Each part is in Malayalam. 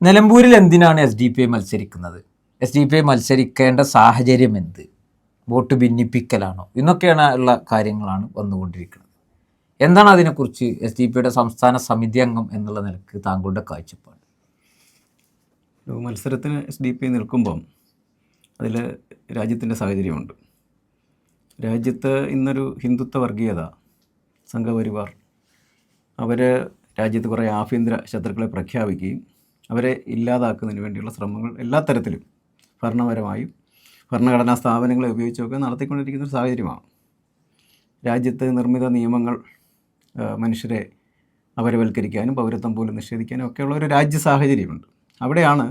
നിലമ്പൂരിൽ എന്തിനാണ് SDP മത്സരിക്കുന്നത്? SDP മത്സരിക്കേണ്ട സാഹചര്യം എന്ത്? വോട്ട് ഭിന്നിപ്പിക്കലാണോ? എന്നൊക്കെയാണ് ഉള്ള കാര്യങ്ങളാണ് വന്നുകൊണ്ടിരിക്കുന്നത്. എന്താണ് അതിനെക്കുറിച്ച് SDP സംസ്ഥാന സമിതി അംഗം എന്നുള്ള നിലക്ക് താങ്കളുടെ കാഴ്ചപ്പാട്? മത്സരത്തിന് SDP നിൽക്കുമ്പം അതിൽ രാജ്യത്തിൻ്റെ സാഹചര്യമുണ്ട്. രാജ്യത്ത് ഇന്നൊരു ഹിന്ദുത്വ വർഗീയത, സംഘപരിവാർ അവർ രാജ്യത്ത് കുറേ ആഭ്യന്തര ശത്രുക്കളെ പ്രഖ്യാപിക്കുകയും അവരെ ഇല്ലാതാക്കുന്നതിന് വേണ്ടിയുള്ള ശ്രമങ്ങൾ എല്ലാ തരത്തിലും ഭരണപരമായും ഭരണഘടനാ സ്ഥാപനങ്ങളെ ഉപയോഗിച്ചൊക്കെ നടത്തിക്കൊണ്ടിരിക്കുന്ന ഒരു സാഹചര്യമാണ്. രാജ്യത്ത് നിർമ്മിത നിയമങ്ങൾ മനുഷ്യരെ അപരവൽക്കരിക്കാനും പൗരത്വം പോലും നിഷേധിക്കാനും ഒക്കെയുള്ള ഒരു രാജ്യ സാഹചര്യമുണ്ട്. അവിടെയാണ്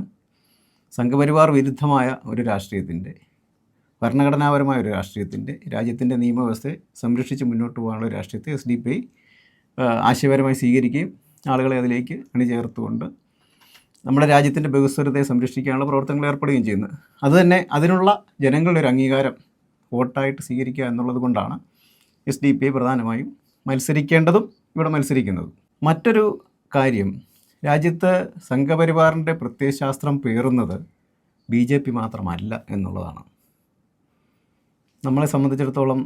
സംഘപരിവാർ വിരുദ്ധമായ ഒരു രാഷ്ട്രീയത്തിൻ്റെ, ഭരണഘടനാപരമായ ഒരു രാഷ്ട്രീയത്തിൻ്റെ, രാജ്യത്തിൻ്റെ നിയമവ്യവസ്ഥയെ സംരക്ഷിച്ച് മുന്നോട്ട് പോകാനുള്ള ഒരു രാഷ്ട്രീയത്തെ SDP ആശയപരമായി സ്വീകരിക്കുകയും ആളുകളെ അതിലേക്ക് അണിചേർത്തുകൊണ്ട് നമ്മുടെ രാജ്യത്തിൻ്റെ ബഹുസ്വരതയെ സംരക്ഷിക്കാനുള്ള പ്രവർത്തനങ്ങൾ ഏർപ്പെടുകയും ചെയ്യുന്നത്. അതുതന്നെ അതിനുള്ള ജനങ്ങളുടെ ഒരു അംഗീകാരം വോട്ടായിട്ട് സ്വീകരിക്കുക എന്നുള്ളത് കൊണ്ടാണ് SDP പ്രധാനമായും മത്സരിക്കേണ്ടതും ഇവിടെ മത്സരിക്കുന്നതും. മറ്റൊരു കാര്യം, രാജ്യത്ത് സംഘപരിവാറിൻ്റെ പ്രത്യയശാസ്ത്രം പേറുന്നത് BJP മാത്രമല്ല എന്നുള്ളതാണ്. നമ്മളെ സംബന്ധിച്ചിടത്തോളം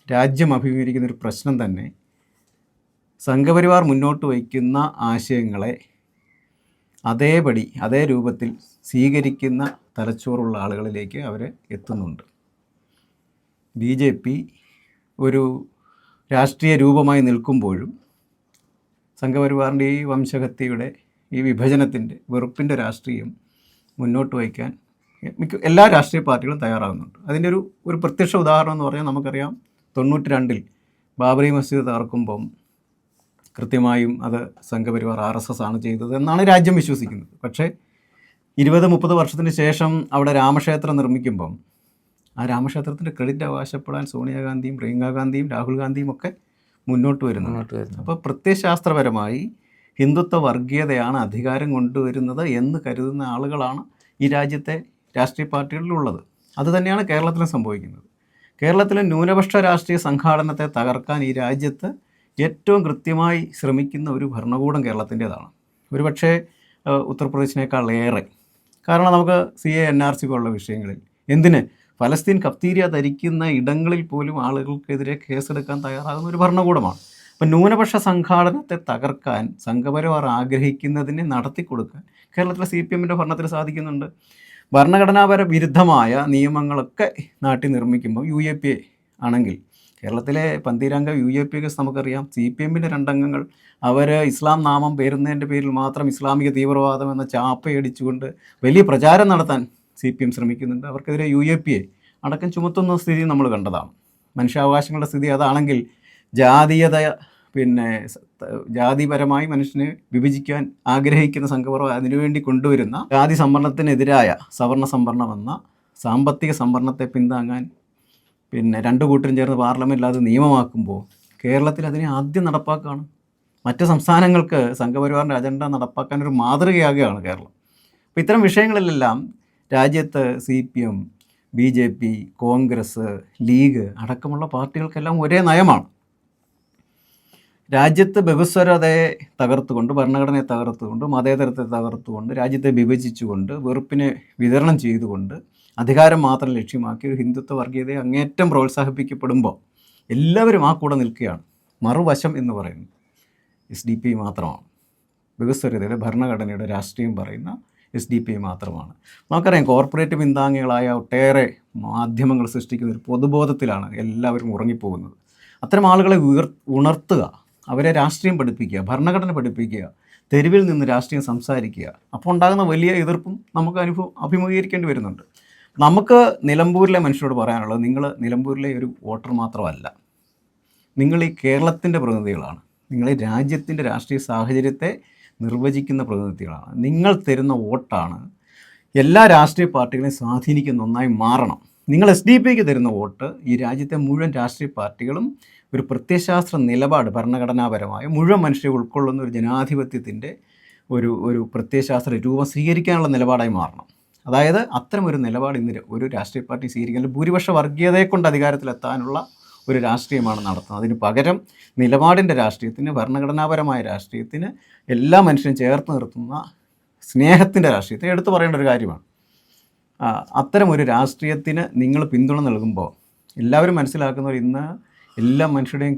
രാജ്യം അഭിമുഖീകരിക്കുന്നൊരു പ്രശ്നം തന്നെ സംഘപരിവാർ മുന്നോട്ട് വയ്ക്കുന്ന ആശയങ്ങളെ അതേപടി അതേ രൂപത്തിൽ സ്വീകരിക്കുന്ന തലച്ചോറുള്ള ആളുകളിലേക്ക് അവർ എത്തുന്നുണ്ട്. BJP ഒരു രാഷ്ട്രീയ രൂപമായി നിൽക്കുമ്പോഴും സംഘപരിവാറിൻ്റെ ഈ വംശഹത്യയുടെ, ഈ വിഭജനത്തിൻ്റെ, വെറുപ്പിൻ്റെ രാഷ്ട്രീയം മുന്നോട്ട് വയ്ക്കാൻ എല്ലാ രാഷ്ട്രീയ പാർട്ടികളും തയ്യാറാകുന്നുണ്ട്. അതിൻ്റെ ഒരു പ്രത്യക്ഷ ഉദാഹരണം എന്ന് പറഞ്ഞാൽ നമുക്കറിയാം, 92 ബാബറി മസ്ജിദ് തകർക്കുമ്പം കൃത്യമായും അത് സംഘപരിവാർ RSS ആണ് ചെയ്തത് എന്നാണ് രാജ്യം വിശ്വസിക്കുന്നത്. പക്ഷേ 20-30 വർഷത്തിന് ശേഷം അവിടെ രാമക്ഷേത്രം നിർമ്മിക്കുമ്പം ആ രാമക്ഷേത്രത്തിൻ്റെ ക്രെഡിറ്റ് അവകാശപ്പെടാൻ സോണിയാഗാന്ധിയും പ്രിയങ്കാ ഗാന്ധിയും രാഹുൽ ഗാന്ധിയും ഒക്കെ മുന്നോട്ട് വരുന്നു. അപ്പോൾ പ്രത്യയശാസ്ത്രപരമായി ഹിന്ദുത്വ വർഗീയതയാണ് അധികാരം കൊണ്ടുവരുന്നത് എന്ന് കരുതുന്ന ആളുകളാണ് ഈ രാജ്യത്തെ രാഷ്ട്രീയ പാർട്ടികളിലുള്ളത്. അതുതന്നെയാണ് കേരളത്തിലും സംഭവിക്കുന്നത്. കേരളത്തിലെ ന്യൂനപക്ഷ രാഷ്ട്രീയ സംഘാടനത്തെ തകർക്കാൻ ഈ രാജ്യത്ത് ഏറ്റവും കൃത്യമായി ശ്രമിക്കുന്ന ഒരു ഭരണകൂടം കേരളത്തിൻ്റേതാണ്. ഒരുപക്ഷെ ഉത്തർപ്രദേശിനേക്കാൾ ഏറെ. കാരണം നമുക്ക് CA NRC പോലുള്ള വിഷയങ്ങളിൽ, എന്തിന് ഫലസ്തീൻ കഫ്തീരിയ ധരിക്കുന്ന ഇടങ്ങളിൽ പോലും ആളുകൾക്കെതിരെ കേസെടുക്കാൻ തയ്യാറാകുന്ന ഒരു ഭരണകൂടമാണ്. അപ്പം ന്യൂനപക്ഷ സംഘാടനത്തെ തകർക്കാൻ സംഘപരിവാർ ആഗ്രഹിക്കുന്നതിനെ നടത്തിക്കൊടുക്കാൻ കേരളത്തിലെ CPMൻ്റെ ഭരണത്തിൽ സാധിക്കുന്നുണ്ട്. ഭരണഘടനാപര വിരുദ്ധമായ നിയമങ്ങളൊക്കെ നാട്ടിൽ നിർമ്മിക്കുമ്പോൾ UAP ആണെങ്കിൽ, കേരളത്തിലെ പന്തീരാംഗ UAP കേസ് നമുക്കറിയാം. CPMൻ്റെ 2 അംഗങ്ങൾ അവർ ഇസ്ലാം നാമം പേരുന്നതിൻ്റെ പേരിൽ മാത്രം ഇസ്ലാമിക തീവ്രവാദം എന്ന ചാപ്പയടിച്ചുകൊണ്ട് വലിയ പ്രചാരം നടത്താൻ CPM ശ്രമിക്കുന്നുണ്ട്. അവർക്കെതിരെ UAP അടക്കം ചുമത്തുന്ന സ്ഥിതി നമ്മൾ കണ്ടതാണ്. മനുഷ്യാവകാശങ്ങളുടെ സ്ഥിതി അതാണെങ്കിൽ ജാതീയത, ജാതിപരമായി മനുഷ്യനെ വിഭജിക്കാൻ ആഗ്രഹിക്കുന്ന സംഘപരിവാർ അതിനുവേണ്ടി കൊണ്ടുവരുന്ന ജാതി സംവരണത്തിനെതിരായ സവർണ സംവരണം എന്ന സാമ്പത്തിക സംവരണത്തെ പിന്താങ്ങാൻ 2 കൂട്ടരും ചേർന്ന് പാർലമെൻറ്റിൽ അത് നിയമമാക്കുമ്പോൾ കേരളത്തിൽ അതിനെ ആദ്യം നടപ്പാക്കുകയാണ്. മറ്റ് സംസ്ഥാനങ്ങൾക്ക് സംഘപരിവാറിൻ്റെ അജണ്ട നടപ്പാക്കാൻ ഒരു മാതൃകയാകുകയാണ് കേരളം. അപ്പോൾ ഇത്തരം വിഷയങ്ങളിലെല്ലാം രാജ്യത്ത് CPM, BJP, കോൺഗ്രസ്, ലീഗ് അടക്കമുള്ള പാർട്ടികൾക്കെല്ലാം ഒരേ നയമാണ്. രാജ്യത്ത് ബഹുസ്വരതയെ തകർത്തുകൊണ്ട്, ഭരണഘടനയെ തകർത്തുകൊണ്ട്, മതേതരത്തെ തകർത്തുകൊണ്ട്, രാജ്യത്തെ വിഭജിച്ചുകൊണ്ട്, വെറുപ്പിനെ വിതരണം ചെയ്തുകൊണ്ട്, അധികാരം മാത്രം ലക്ഷ്യമാക്കി ഒരു ഹിന്ദുത്വ വർഗീയതയെ അങ്ങേറ്റം പ്രോത്സാഹിപ്പിക്കപ്പെടുമ്പോൾ എല്ലാവരും ആ കൂടെ നിൽക്കുകയാണ്. മറുവശം എന്ന് പറയുന്നത് SDP മാത്രമാണ്. ബഹുസ്വരതയുടെ, ഭരണഘടനയുടെ രാഷ്ട്രീയം പറയുന്ന SDP മാത്രമാണ്. നമുക്കറിയാം, കോർപ്പറേറ്റ് പിന്താങ്ങികളായ ഒട്ടേറെ മാധ്യമങ്ങൾ സൃഷ്ടിക്കുന്ന ഒരു പൊതുബോധത്തിലാണ് എല്ലാവരും ഉറങ്ങിപ്പോകുന്നത്. അത്തരം ആളുകളെ ഉണർത്തുക, അവരെ രാഷ്ട്രീയം പഠിപ്പിക്കുക, ഭരണഘടന പഠിപ്പിക്കുക, തെരുവിൽ നിന്ന് രാഷ്ട്രീയം സംസാരിക്കുക. അപ്പോൾ ഉണ്ടാകുന്ന വലിയ എതിർപ്പും നമുക്ക് അഭിമുഖീകരിക്കേണ്ടി വരുന്നുണ്ട്. നമുക്ക് നിലമ്പൂരിലെ മനുഷ്യരോട് പറയാനുള്ളത്, നിങ്ങൾ നിലമ്പൂരിലെ ഒരു വോട്ടർ മാത്രമല്ല, നിങ്ങൾ ഈ കേരളത്തിൻ്റെ പ്രതിനിധികളാണ്. നിങ്ങൾ ഈ രാജ്യത്തിൻ്റെ രാഷ്ട്രീയ സാഹചര്യത്തെ നിർവചിക്കുന്ന പ്രതിനിധികളാണ്. നിങ്ങൾ തരുന്ന വോട്ടാണ് എല്ലാ രാഷ്ട്രീയ പാർട്ടികളെയും സ്വാധീനിക്കുന്ന ഒന്നായി മാറണം. നിങ്ങൾ SDP തരുന്ന വോട്ട് ഈ രാജ്യത്തെ മുഴുവൻ രാഷ്ട്രീയ പാർട്ടികളും ഒരു പ്രത്യയശാസ്ത്ര നിലപാട്, ഭരണഘടനാപരമായ മുഴുവൻ മനുഷ്യരെ ഉൾക്കൊള്ളുന്ന ഒരു ജനാധിപത്യത്തിൻ്റെ ഒരു പ്രത്യയശാസ്ത്ര രൂപം സ്വീകരിക്കാനുള്ള നിലപാടായി മാറണം. അതായത് അത്തരമൊരു നിലപാട് ഇന്ന് ഒരു രാഷ്ട്രീയ പാർട്ടി സ്വീകരിക്കാൻ, ഭൂരിപക്ഷ വർഗീയതയെ കൊണ്ട് അധികാരത്തിലെത്താനുള്ള ഒരു രാഷ്ട്രീയമാണ് നടത്തുന്നത്. അതിന് പകരം നിലപാടിൻ്റെ രാഷ്ട്രീയത്തിന്, ഭരണഘടനാപരമായ രാഷ്ട്രീയത്തിന് എല്ലാ മനുഷ്യരും ചേർത്ത് നിർത്തുന്ന സ്നേഹത്തിൻ്റെ രാഷ്ട്രീയത്തെ എടുത്തു പറയേണ്ട ഒരു കാര്യമാണ്. അത്തരം ഒരു രാഷ്ട്രീയത്തിന് നിങ്ങൾ പിന്തുണ നൽകുമ്പോൾ എല്ലാവരും മനസ്സിലാക്കുന്നവർ ഇന്ന് എല്ലാ മനുഷ്യരുടെയും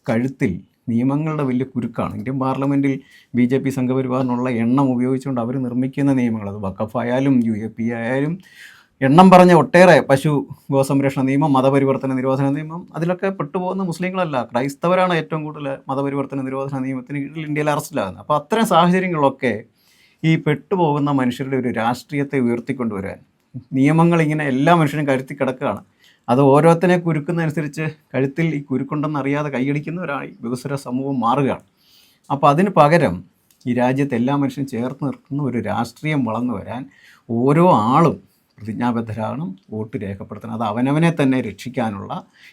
കഴുത്തിൽ നിയമങ്ങളുടെ വലിയ കുരുക്കാണ്. ഇന്ത്യൻ പാർലമെൻറ്റിൽ BJP സംഘപരിവാറിനുള്ള എണ്ണം ഉപയോഗിച്ചുകൊണ്ട് അവർ നിർമ്മിക്കുന്ന നിയമങ്ങൾ, അത് വഖഫ് ആയാലും UAP ആയാലും എണ്ണം പറഞ്ഞ ഒട്ടേറെ പശു ഗോസംരക്ഷണ നിയമം, മതപരിവർത്തന നിരോധന നിയമം, അതിലൊക്കെ പെട്ടുപോകുന്ന മുസ്ലിങ്ങളല്ല, ക്രൈസ്തവരാണ് ഏറ്റവും കൂടുതൽ മതപരിവർത്തന നിരോധന നിയമത്തിന് കീഴിൽ ഇന്ത്യയിൽ അറസ്റ്റിലാകുന്നത്. അപ്പോൾ അത്തരം സാഹചര്യങ്ങളിലൊക്കെ ഈ പെട്ടുപോകുന്ന മനുഷ്യരുടെ ഒരു രാഷ്ട്രീയത്തെ ഉയർത്തിക്കൊണ്ടുവരാൻ നിയമങ്ങൾ ഇങ്ങനെ എല്ലാ മനുഷ്യരും കരുത്തി കിടക്കുകയാണ്. അത് ഓരോരുത്തരെ കുരുക്കുന്നതനുസരിച്ച് കഴുത്തിൽ ഈ കുരുക്കുണ്ടെന്ന് അറിയാതെ കൈയടിക്കുന്നവരായി വികസ്വര സമൂഹം മാറുകയാണ്. അപ്പോൾ അതിന് പകരം ഈ രാജ്യത്ത് എല്ലാ മനുഷ്യരും ചേർത്ത് നിർത്തുന്ന ഒരു രാഷ്ട്രീയം വളർന്നു വരാൻ ഓരോ ആളും പ്രതിജ്ഞാബദ്ധരാകണം, വോട്ട് രേഖപ്പെടുത്തണം. അത് അവനവനെ തന്നെ രക്ഷിക്കാനുള്ള,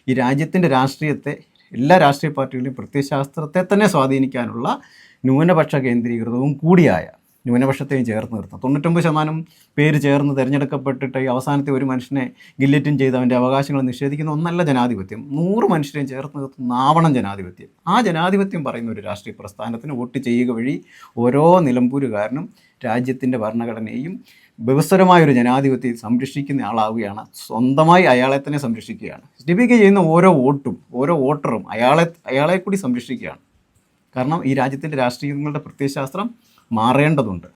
ഈ രാജ്യത്തിൻ്റെ രാഷ്ട്രീയത്തെ, എല്ലാ രാഷ്ട്രീയ പാർട്ടികളുടെയും പ്രത്യയശാസ്ത്രത്തെ തന്നെ സ്വാധീനിക്കാനുള്ള ന്യൂനപക്ഷ കേന്ദ്രീകൃതവും കൂടിയായ, ന്യൂനപക്ഷത്തെയും ചേർത്ത് നിർത്തും. 99% പേര് ചേർന്ന് തിരഞ്ഞെടുക്കപ്പെട്ടിട്ട് ഈ അവസാനത്തെ ഒരു മനുഷ്യനെ ഗില്ലറ്റിൻ ചെയ്ത് അവൻ്റെ അവകാശങ്ങൾ നിഷേധിക്കുന്ന ഒന്നല്ല ജനാധിപത്യം. 100 മനുഷ്യരെയും ചേർത്ത് നിർത്തുന്നാവണം ജനാധിപത്യം. ആ ജനാധിപത്യം പറയുന്ന ഒരു രാഷ്ട്രീയ പ്രസ്ഥാനത്തിന് വോട്ട് ചെയ്യുക വഴി ഓരോ നിലമ്പൂരുകാരനും രാജ്യത്തിൻ്റെ ഭരണഘടനയും വ്യവസ്ഥരമായൊരു ജനാധിപത്യത്തെ സംരക്ഷിക്കുന്ന ആളാവുകയാണ്. സ്വന്തമായി അയാളെ തന്നെ സംരക്ഷിക്കുകയാണ്. SDPK ചെയ്യുന്ന ഓരോ വോട്ടും ഓരോ വോട്ടറും അയാളെ കൂടി സംരക്ഷിക്കുകയാണ്. കാരണം ഈ രാജ്യത്തിൻ്റെ രാഷ്ട്രീയങ്ങളുടെ പ്രത്യയശാസ്ത്രം മാറേണ്ടതുണ്ട്.